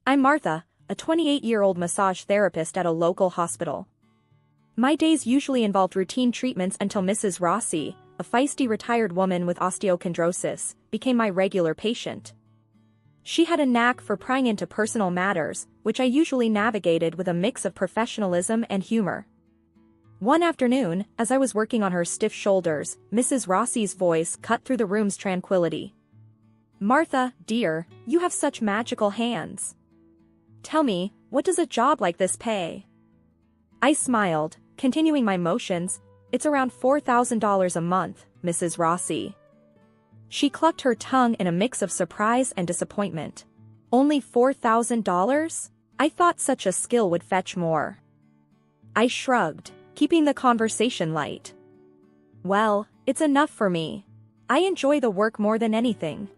I'm Martha, a 28-year-old massage therapist at a local hospital. My days usually involved routine treatments until Mrs. Rossi, a feisty retired woman with osteochondrosis, became my regular patient. She had a knack for prying into personal matters, which I usually navigated with a mix of professionalism and humor. One afternoon, as I was working on her stiff shoulders, Mrs. Rossi's voice cut through the room's tranquility. "Martha, dear, you have such magical hands. Tell me, what does a job like this pay?" I smiled, continuing my motions. "It's around $4,000 a month, Mrs. Rossi." She clucked her tongue in a mix of surprise and disappointment. "Only $4,000? I thought such a skill would fetch more." I shrugged, keeping the conversation light. "Well, it's enough for me. I enjoy the work more than anything."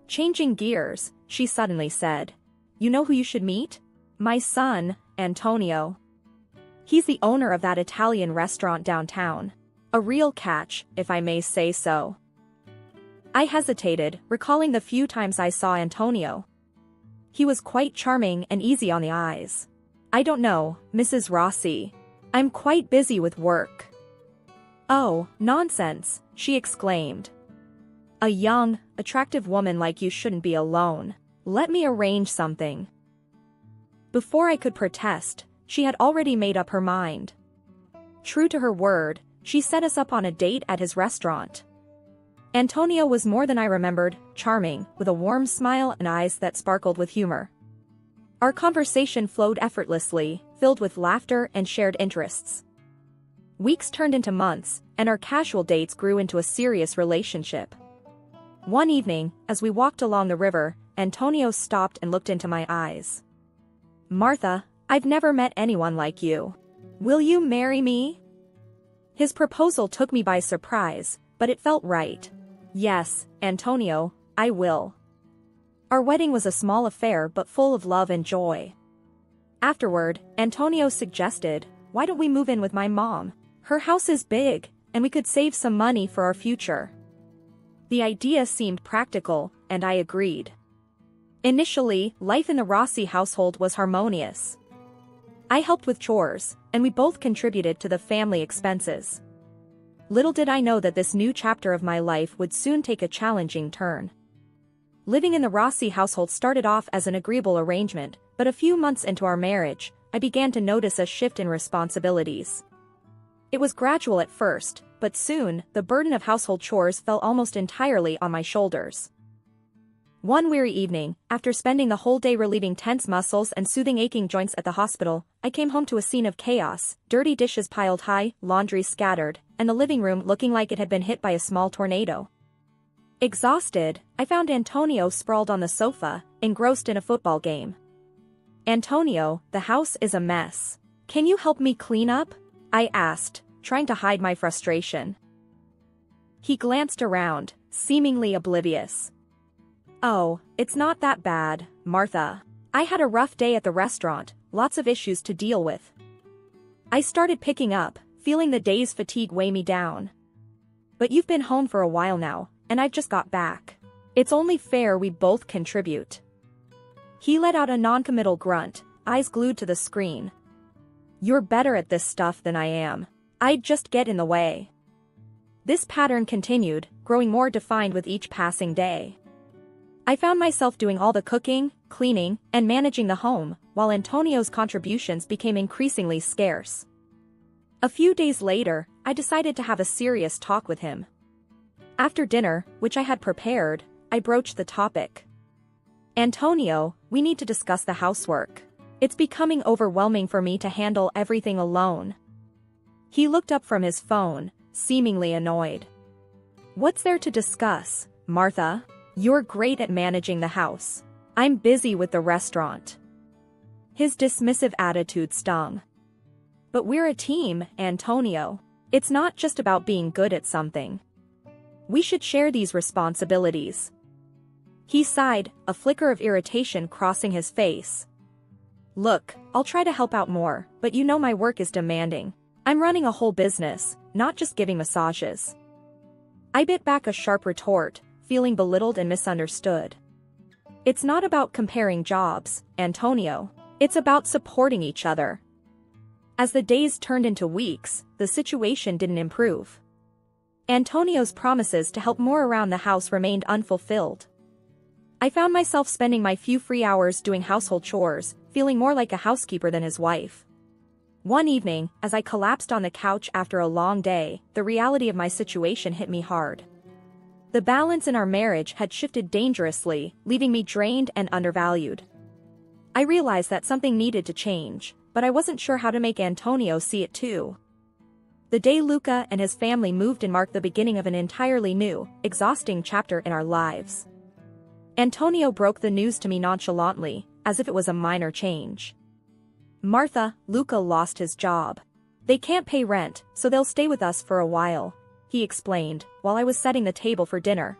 Changing gears, she suddenly said, "You know who you should meet? My son, Antonio. He's the owner of that Italian restaurant downtown. A real catch, if I may say so." I hesitated, recalling the few times I saw Antonio. He was quite charming and easy on the eyes. "I don't know, Mrs. Rossi. I'm quite busy with work." "Oh, nonsense," she exclaimed. "A young, attractive woman like you shouldn't be alone. Let me arrange something." Before I could protest, she had already made up her mind. True to her word, she set us up on a date at his restaurant. Antonio was more than I remembered, charming, with a warm smile and eyes that sparkled with humor. Our conversation flowed effortlessly, filled with laughter and shared interests. Weeks turned into months, and our casual dates grew into a serious relationship. One evening, as we walked along the river, Antonio stopped and looked into my eyes. "Martha, I've never met anyone like you. Will you marry me?" His proposal took me by surprise, but it felt right. "Yes, Antonio, I will." Our wedding was a small affair but full of love and joy. Afterward, Antonio suggested, "Why don't we move in with my mom? Her house is big, and we could save some money for our future." The idea seemed practical, and I agreed. Initially, life in the Rossi household was harmonious. I helped with chores, and we both contributed to the family expenses. Little did I know that this new chapter of my life would soon take a challenging turn. Living in the Rossi household started off as an agreeable arrangement, but a few months into our marriage, I began to notice a shift in responsibilities. It was gradual at first, but soon, the burden of household chores fell almost entirely on my shoulders. One weary evening, after spending the whole day relieving tense muscles and soothing aching joints at the hospital, I came home to a scene of chaos, dirty dishes piled high, laundry scattered, and the living room looking like it had been hit by a small tornado. Exhausted, I found Antonio sprawled on the sofa, engrossed in a football game. "Antonio, the house is a mess. Can you help me clean up?" I asked, trying to hide my frustration. He glanced around, seemingly oblivious. "Oh, it's not that bad, Martha. I had a rough day at the restaurant, lots of issues to deal with." I started picking up, feeling the day's fatigue weigh me down. "But you've been home for a while now, and I've just got back. It's only fair we both contribute." He let out a noncommittal grunt, eyes glued to the screen. "You're better at this stuff than I am. I'd just get in the way." This pattern continued, growing more defined with each passing day. I found myself doing all the cooking, cleaning, and managing the home, while Antonio's contributions became increasingly scarce. A few days later, I decided to have a serious talk with him. After dinner, which I had prepared, I broached the topic. "Antonio, we need to discuss the housework. It's becoming overwhelming for me to handle everything alone." He looked up from his phone, seemingly annoyed. "What's there to discuss, Martha? You're great at managing the house. I'm busy with the restaurant." His dismissive attitude stung. "But we're a team, Antonio. It's not just about being good at something. We should share these responsibilities." He sighed, a flicker of irritation crossing his face. "Look, I'll try to help out more, but you know my work is demanding. I'm running a whole business, not just giving massages." I bit back a sharp retort, feeling belittled and misunderstood. It's not about comparing jobs, Antonio. It's about supporting each other. As the days turned into weeks, the situation didn't improve. Antonio's promises to help more around the house remained unfulfilled. I found myself spending my few free hours doing household chores, feeling more like a housekeeper than his wife. One evening, as I collapsed on the couch after a long day, the reality of my situation hit me hard. The balance in our marriage had shifted dangerously, leaving me drained and undervalued. I realized that something needed to change, but I wasn't sure how to make Antonio see it too. The day Luca and his family moved in marked the beginning of an entirely new, exhausting chapter in our lives. Antonio broke the news to me nonchalantly, as if it was a minor change. "Martha, Luca lost his job. They can't pay rent, so they'll stay with us for a while," he explained, while I was setting the table for dinner.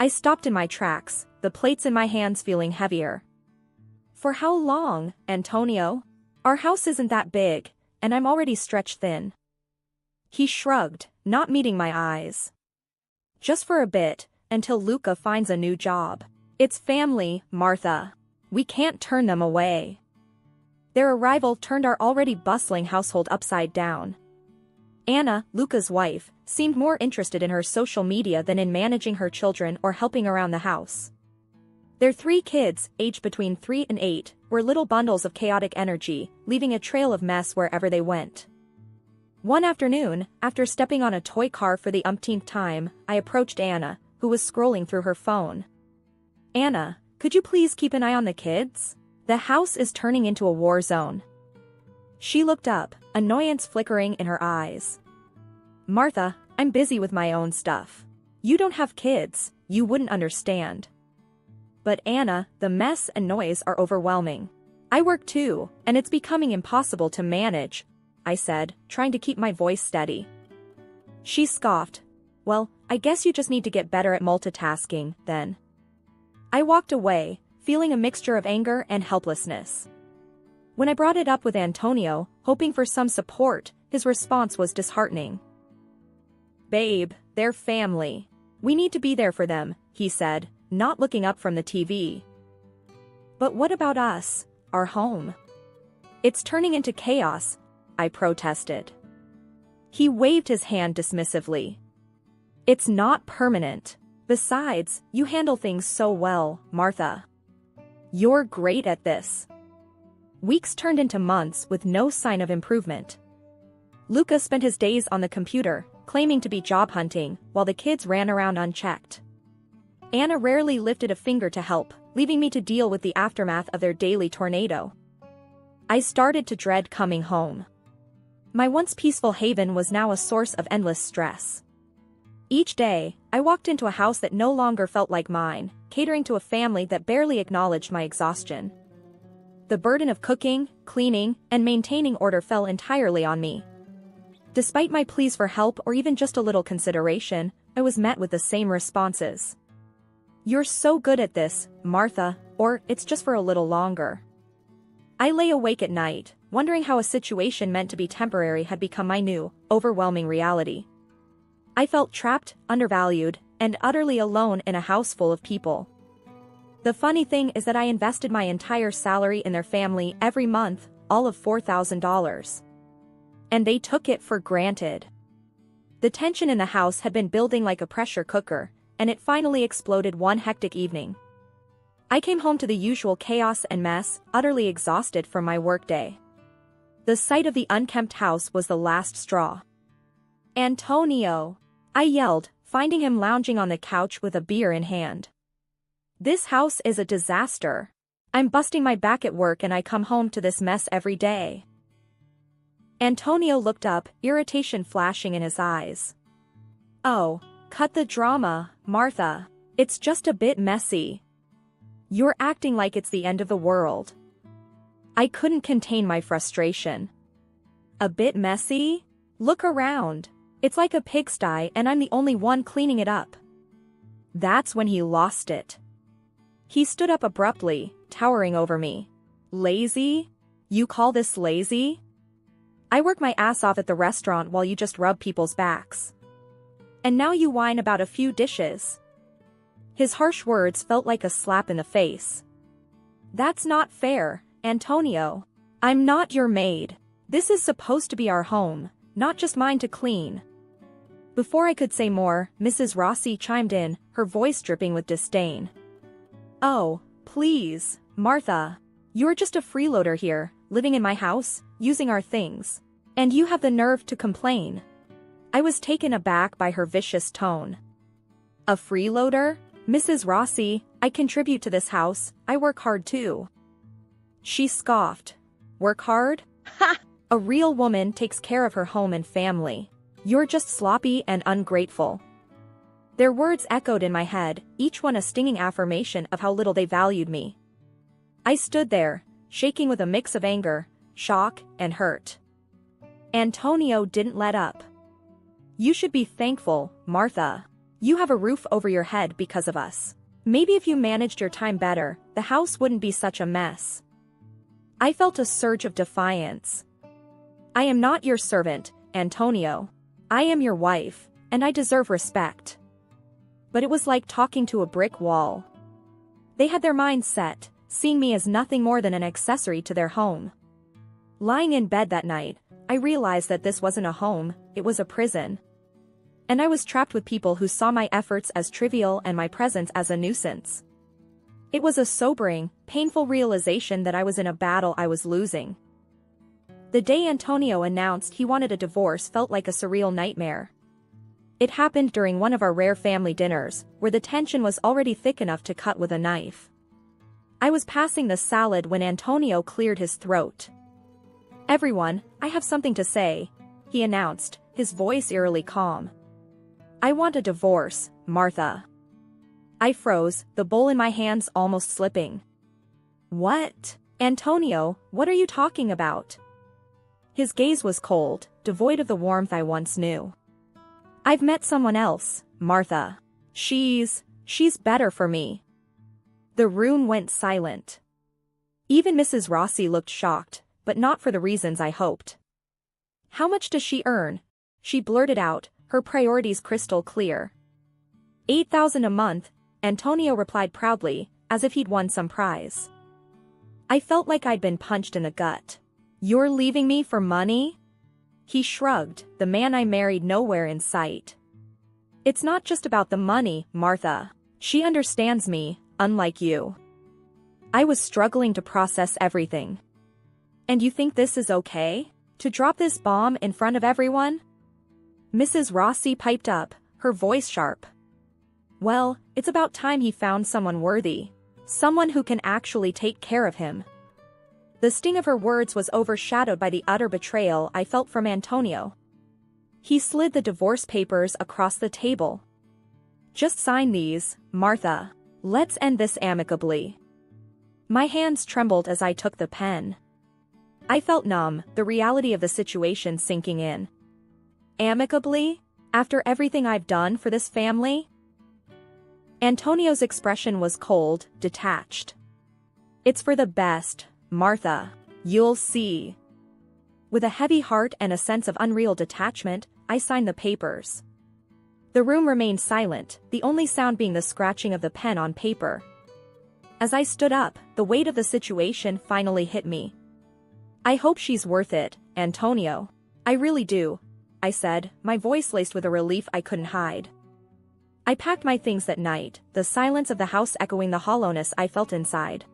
I stopped in my tracks, the plates in my hands feeling heavier. "For how long, Antonio? Our house isn't that big, and I'm already stretched thin." He shrugged, not meeting my eyes. "Just for a bit, until Luca finds a new job. It's family, Martha. We can't turn them away." Their arrival turned our already bustling household upside down. Anna, Luca's wife, seemed more interested in her social media than in managing her children or helping around the house. Their 3 kids, aged between 3 and 8, were little bundles of chaotic energy, leaving a trail of mess wherever they went. One afternoon, after stepping on a toy car for the umpteenth time, I approached Anna, who was scrolling through her phone. "Anna, could you please keep an eye on the kids? The house is turning into a war zone." She looked up, annoyance flickering in her eyes. "Martha, I'm busy with my own stuff. You don't have kids, you wouldn't understand." "But Anna, the mess and noise are overwhelming. I work too, and it's becoming impossible to manage," I said, trying to keep my voice steady. She scoffed. "Well, I guess you just need to get better at multitasking, then." I walked away, feeling a mixture of anger and helplessness. When I brought it up with Antonio, hoping for some support, his response was disheartening. "Babe, they're family. We need to be there for them," he said, not looking up from the TV. "But what about us, our home? It's turning into chaos," I protested. He waved his hand dismissively. "It's not permanent. Besides, you handle things so well, Martha. You're great at this." Weeks turned into months with no sign of improvement. Luca spent his days on the computer, claiming to be job hunting, while the kids ran around unchecked. Anna rarely lifted a finger to help, leaving me to deal with the aftermath of their daily tornado. I started to dread coming home. My once peaceful haven was now a source of endless stress. Each day, I walked into a house that no longer felt like mine, catering to a family that barely acknowledged my exhaustion. The burden of cooking, cleaning, and maintaining order fell entirely on me. Despite my pleas for help or even just a little consideration, I was met with the same responses. "You're so good at this, Martha," or "it's just for a little longer." I lay awake at night, wondering how a situation meant to be temporary had become my new, overwhelming reality. I felt trapped, undervalued, and utterly alone in a house full of people. The funny thing is that I invested my entire salary in their family every month, all of $4,000. And they took it for granted. The tension in the house had been building like a pressure cooker, and it finally exploded one hectic evening. I came home to the usual chaos and mess, utterly exhausted from my workday. The sight of the unkempt house was the last straw. "Antonio!" I yelled, finding him lounging on the couch with a beer in hand. "This house is a disaster. I'm busting my back at work and I come home to this mess every day." Antonio looked up, irritation flashing in his eyes. "Oh, cut the drama, Martha. It's just a bit messy. You're acting like it's the end of the world." I couldn't contain my frustration. "A bit messy? Look around. It's like a pigsty and I'm the only one cleaning it up." That's when he lost it. He stood up abruptly, towering over me. "Lazy? You call this lazy? I work my ass off at the restaurant while you just rub people's backs. And now you whine about a few dishes." His harsh words felt like a slap in the face. "That's not fair, Antonio. I'm not your maid. This is supposed to be our home, not just mine to clean." Before I could say more, Mrs. Rossi chimed in, her voice dripping with disdain. "Oh, please, Martha. You're just a freeloader here, living in my house, using our things. And you have the nerve to complain." I was taken aback by her vicious tone. "A freeloader? Mrs. Rossi, I contribute to this house, I work hard too." She scoffed. "Work hard? Ha! A real woman takes care of her home and family. You're just sloppy and ungrateful." Their words echoed in my head, each one a stinging affirmation of how little they valued me. I stood there, shaking with a mix of anger, shock, and hurt. Antonio didn't let up. "You should be thankful, Martha. You have a roof over your head because of us. Maybe if you managed your time better, the house wouldn't be such a mess." I felt a surge of defiance. "I am not your servant, Antonio. I am your wife, and I deserve respect." But it was like talking to a brick wall. They had their minds set, seeing me as nothing more than an accessory to their home. Lying in bed that night, I realized that this wasn't a home, it was a prison. And I was trapped with people who saw my efforts as trivial and my presence as a nuisance. It was a sobering, painful realization that I was in a battle I was losing. The day Antonio announced he wanted a divorce felt like a surreal nightmare. It happened during one of our rare family dinners, where the tension was already thick enough to cut with a knife. I was passing the salad when Antonio cleared his throat. "Everyone, I have something to say," he announced, his voice eerily calm. "I want a divorce, Martha." I froze, the bowl in my hands almost slipping. "What? Antonio, what are you talking about?" His gaze was cold, devoid of the warmth I once knew. "I've met someone else, Martha. She's better for me." The room went silent. Even Mrs. Rossi looked shocked, but not for the reasons I hoped. "How much does she earn?" she blurted out, her priorities crystal clear. $8,000 a month, Antonio replied proudly, as if he'd won some prize. I felt like I'd been punched in the gut. "You're leaving me for money?" He shrugged, the man I married nowhere in sight. "It's not just about the money, Martha. She understands me, unlike you." I was struggling to process everything. "And you think this is okay? To drop this bomb in front of everyone?" Mrs. Rossi piped up, her voice sharp. "Well, it's about time he found someone worthy. Someone who can actually take care of him." The sting of her words was overshadowed by the utter betrayal I felt from Antonio. He slid the divorce papers across the table. "Just sign these, Martha. Let's end this amicably." My hands trembled as I took the pen. I felt numb, the reality of the situation sinking in. Amicably? After everything I've done for this family? Antonio's expression was cold, detached. "It's for the best, Martha. You'll see." With a heavy heart and a sense of unreal detachment, I signed the papers. The room remained silent, the only sound being the scratching of the pen on paper. As I stood up, the weight of the situation finally hit me. "I hope she's worth it, Antonio. I really do," I said, my voice laced with a relief I couldn't hide. I packed my things that night, the silence of the house echoing the hollowness I felt inside.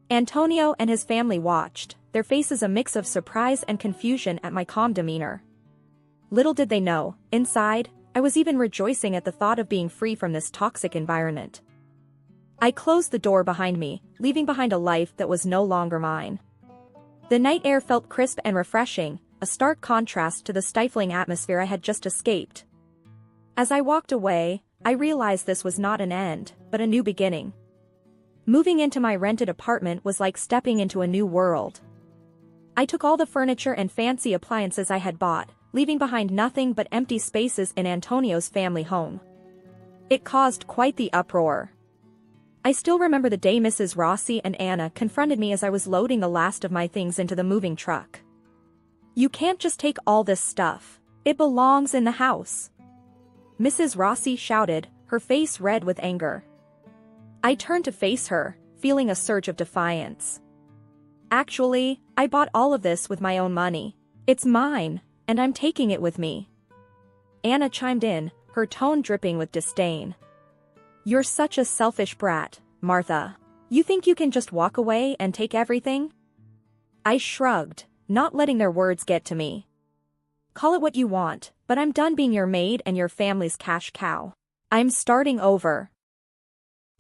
Antonio and his family watched, their faces a mix of surprise and confusion at my calm demeanor. Little did they know, inside, I was even rejoicing at the thought of being free from this toxic environment. I closed the door behind me, leaving behind a life that was no longer mine. The night air felt crisp and refreshing, a stark contrast to the stifling atmosphere I had just escaped. As I walked away, I realized this was not an end, but a new beginning. Moving into my rented apartment was like stepping into a new world. I took all the furniture and fancy appliances I had bought, leaving behind nothing but empty spaces in Antonio's family home. It caused quite the uproar. I still remember the day Mrs. Rossi and Anna confronted me as I was loading the last of my things into the moving truck. "You can't just take all this stuff. It belongs in the house," Mrs. Rossi shouted, her face red with anger. I turned to face her, feeling a surge of defiance. Actually, I bought all of this with my own money. It's mine, and I'm taking it with me. Anna chimed in, her tone dripping with disdain. You're such a selfish brat, Martha. You think you can just walk away and take everything? I shrugged, not letting their words get to me. Call it what you want, but I'm done being your maid and your family's cash cow. I'm starting over.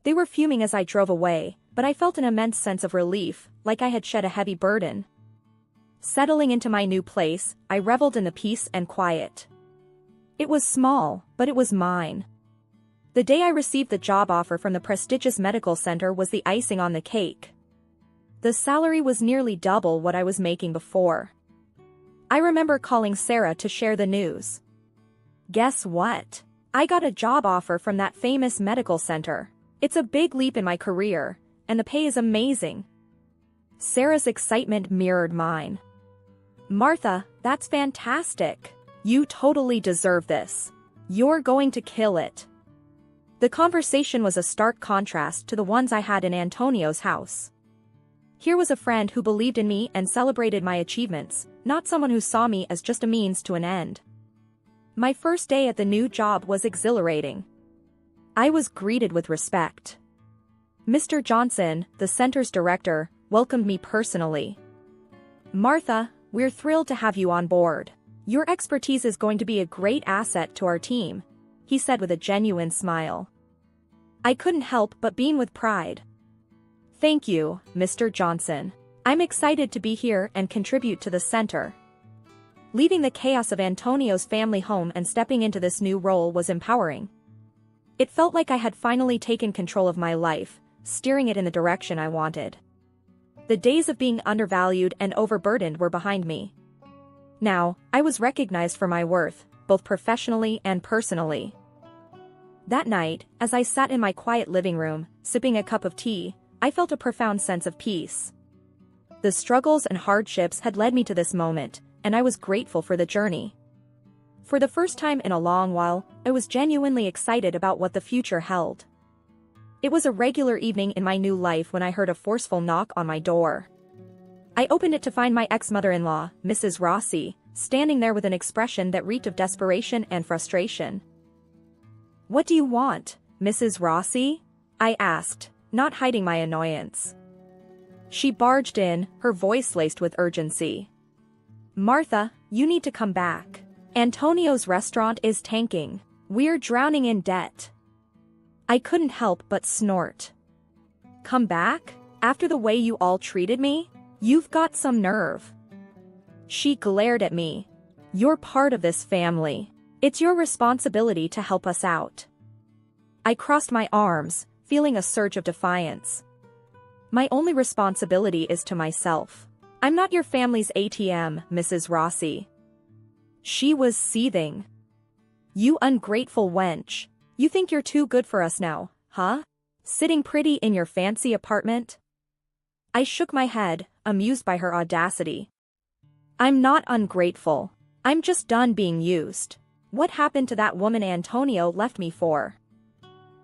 They were fuming as I drove away, but I felt an immense sense of relief, like I had shed a heavy burden. Settling into my new place, I reveled in the peace and quiet. It was small, but it was mine. The day I received the job offer from the prestigious medical center was the icing on the cake. The salary was nearly double what I was making before. I remember calling Sarah to share the news. Guess what? I got a job offer from that famous medical center. It's a big leap in my career, and the pay is amazing. Sarah's excitement mirrored mine. Martha, that's fantastic. You totally deserve this. You're going to kill it. The conversation was a stark contrast to the ones I had in Antonio's house. Here was a friend who believed in me and celebrated my achievements, not someone who saw me as just a means to an end. My first day at the new job was exhilarating. I was greeted with respect. Mr. Johnson, the center's director, welcomed me personally. Martha, we're thrilled to have you on board. Your expertise is going to be a great asset to our team, he said with a genuine smile. I couldn't help but beam with pride. Thank you, Mr. Johnson. I'm excited to be here and contribute to the center. Leaving the chaos of Antonio's family home and stepping into this new role was empowering. It felt like I had finally taken control of my life, steering it in the direction I wanted. The days of being undervalued and overburdened were behind me. Now, I was recognized for my worth, both professionally and personally. That night, as I sat in my quiet living room, sipping a cup of tea, I felt a profound sense of peace. The struggles and hardships had led me to this moment, and I was grateful for the journey. For the first time in a long while, I was genuinely excited about what the future held. It was a regular evening in my new life when I heard a forceful knock on my door. I opened it to find my ex-mother-in-law, Mrs. Rossi, standing there with an expression that reeked of desperation and frustration. What do you want, Mrs. Rossi? I asked, not hiding my annoyance. She barged in, her voice laced with urgency. Martha, you need to come back. Antonio's restaurant is tanking. We're drowning in debt. I couldn't help but snort. Come back? After the way you all treated me? You've got some nerve. She glared at me. You're part of this family. It's your responsibility to help us out. I crossed my arms, feeling a surge of defiance. My only responsibility is to myself. I'm not your family's ATM, Mrs. Rossi. She was seething. You ungrateful wench. You think you're too good for us now, huh? Sitting pretty in your fancy apartment? I shook my head, amused by her audacity. I'm not ungrateful. I'm just done being used. What happened to that woman Antonio left me for?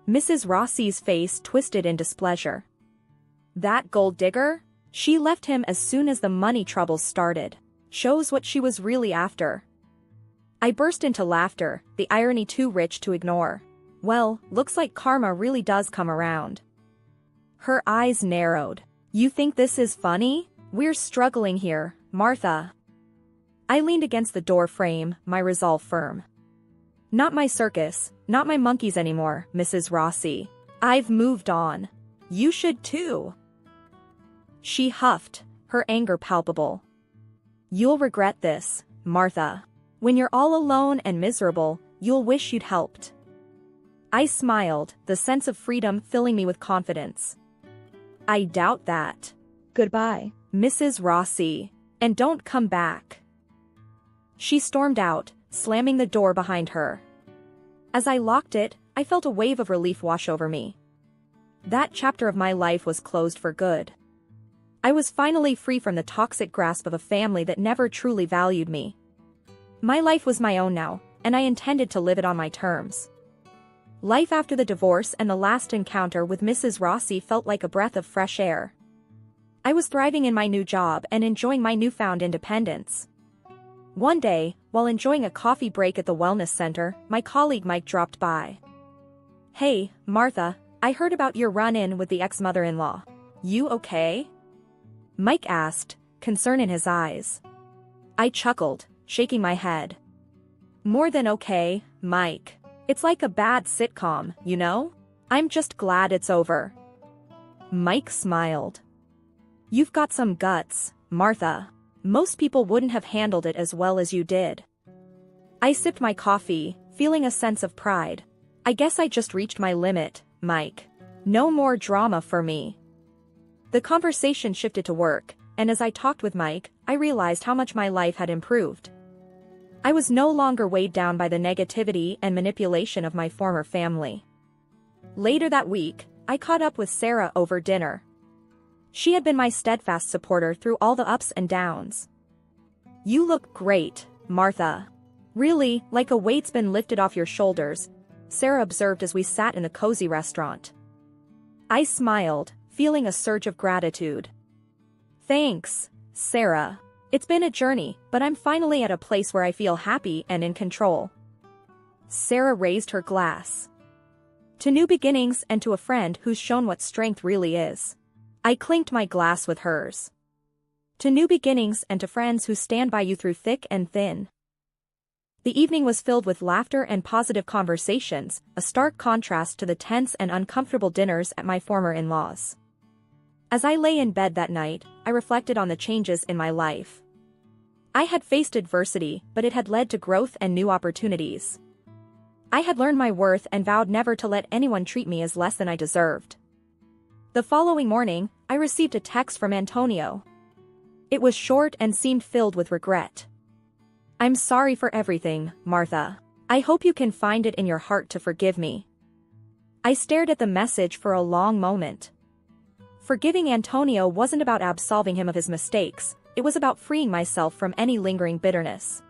Mrs. Rossi's face twisted in displeasure. That gold digger? She left him as soon as the money troubles started. Shows what she was really after. I burst into laughter, the irony too rich to ignore. Well, looks like karma really does come around. Her eyes narrowed. You think this is funny? We're struggling here, Martha. I leaned against the door frame, my resolve firm. Not my circus, not my monkeys anymore, Mrs. Rossi. I've moved on. You should too. She huffed, her anger palpable. You'll regret this, Martha. When you're all alone and miserable, you'll wish you'd helped. I smiled, the sense of freedom filling me with confidence. I doubt that. Goodbye, Mrs. Rossi. And don't come back. She stormed out, slamming the door behind her. As I locked it, I felt a wave of relief wash over me. That chapter of my life was closed for good. I was finally free from the toxic grasp of a family that never truly valued me. My life was my own now, and I intended to live it on my terms. Life after the divorce and the last encounter with Mrs. Rossi felt like a breath of fresh air. I was thriving in my new job and enjoying my newfound independence. One day, while enjoying a coffee break at the wellness center, my colleague Mike dropped by. "Hey, Martha, I heard about your run-in with the ex-mother-in-law. You okay?" Mike asked, concern in his eyes. I chuckled, shaking my head. "More than okay, Mike. It's like a bad sitcom, you know? I'm just glad it's over." Mike smiled. "You've got some guts, Martha. Most people wouldn't have handled it as well as you did." I sipped my coffee, feeling a sense of pride. "I guess I just reached my limit, Mike. No more drama for me." The conversation shifted to work, and as I talked with Mike, I realized how much my life had improved. I was no longer weighed down by the negativity and manipulation of my former family. Later that week, I caught up with Sarah over dinner. She had been my steadfast supporter through all the ups and downs. "You look great, Martha. Really, like a weight's been lifted off your shoulders," Sarah observed as we sat in a cozy restaurant. I smiled, feeling a surge of gratitude. "Thanks, Sarah. It's been a journey, but I'm finally at a place where I feel happy and in control." Sarah raised her glass. "To new beginnings and to a friend who's shown what strength really is." I clinked my glass with hers. "To new beginnings and to friends who stand by you through thick and thin." The evening was filled with laughter and positive conversations, a stark contrast to the tense and uncomfortable dinners at my former in-laws. As I lay in bed that night, I reflected on the changes in my life. I had faced adversity, but it had led to growth and new opportunities. I had learned my worth and vowed never to let anyone treat me as less than I deserved. The following morning, I received a text from Antonio. It was short and seemed filled with regret. "I'm sorry for everything, Martha. I hope you can find it in your heart to forgive me." I stared at the message for a long moment. Forgiving Antonio wasn't about absolving him of his mistakes, it was about freeing myself from any lingering bitterness.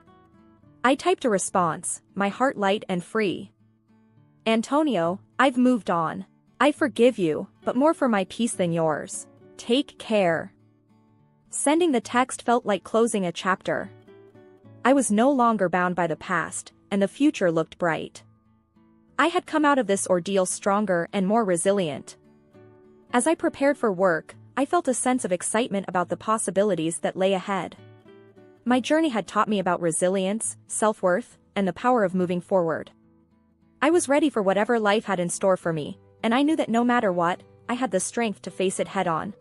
I typed a response, my heart light and free. "Antonio, I've moved on. I forgive you, but more for my peace than yours. Take care." Sending the text felt like closing a chapter. I was no longer bound by the past, and the future looked bright. I had come out of this ordeal stronger and more resilient. As I prepared for work, I felt a sense of excitement about the possibilities that lay ahead. My journey had taught me about resilience, self-worth, and the power of moving forward. I was ready for whatever life had in store for me, and I knew that no matter what, I had the strength to face it head-on.